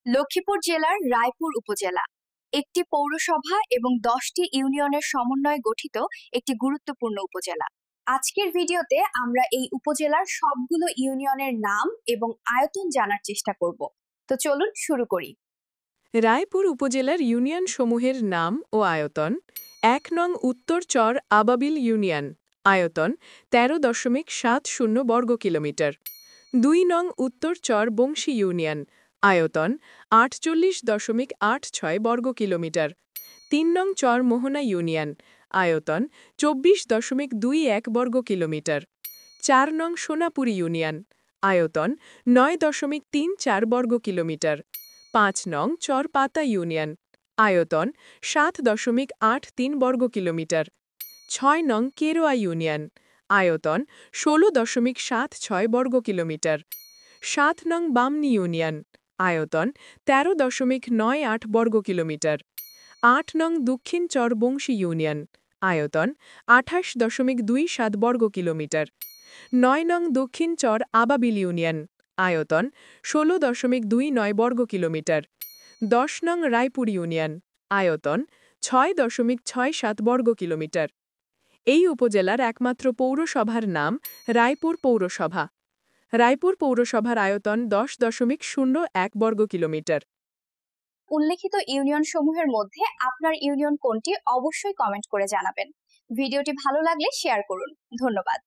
লক্ষ্মীপুর জেলার রায়পুর উপজেলা একটি পৌরসভা এবং 10টি ইউনিয়নের সমন্বয়ে গঠিত একটি গুরুত্বপূর্ণ উপজেলা। আজকের ভিডিওতে আমরা এই উপজেলার সবগুলো ইউনিয়নের নাম এবং আয়তন জানার চেষ্টা করব। তো চলুন শুরু করি। রায়পুর উপজেলার ইউনিয়ন সমূহের নাম ও আয়তন। ১ নং উত্তর চর আবাবিল ইউনিয়ন, আয়তন ১৩.৭০ বর্গ কিলোমিটার। ২ নং উত্তর চর বংশী ইউনিয়ন, আয়তন ৪৮.৮৬ বর্গ কিলোমিটার। ৩ নং চর মোহনা ইউনিয়ন, আয়তন ২৪.২১ বর্গ কিলোমিটার। ৪ নং সোনাপুর ইউনিয়ন, আয়তন ৯.৩৪ বর্গ কিলোমিটার। ৫ নং চরপাতা ইউনিয়ন, আয়তন ৭.৮৩ বর্গ কিলোমিটার। ৬ নং কেরোয়া ইউনিয়ন, আয়তন ১৬.৭৬ বর্গ কিলোমিটার। ৭ নং বামনী ইউনিয়ন, আয়তন ১৩.৯৮ বর্গ কিলোমিটার। ৮ নং দক্ষিণ চর বংশী ইউনিয়ন, আয়তন ২৮.২৭ বর্গ কিলোমিটার। ৯ নং দক্ষিণ চর আবাবিল ইউনিয়ন, আয়তন ১৬.২৯ বর্গ কিলোমিটার। ১০ নং রায়পুর ইউনিয়ন, আয়তন ৬.৬৭ বর্গ কিলোমিটার। এই উপজেলার একমাত্র পৌরসভার নাম রায়পুর পৌরসভা। রায়পুর পৌরসভার আয়তন ১০.০১ বর্গ কিলোমিটার। উল্লেখিত ইউনিয়ন সমূহের মধ্যে আপনার ইউনিয়ন কোনটি অবশ্যই কমেন্ট করে জানাবেন। ভিডিওটি ভালো লাগলে শেয়ার করুন। ধন্যবাদ।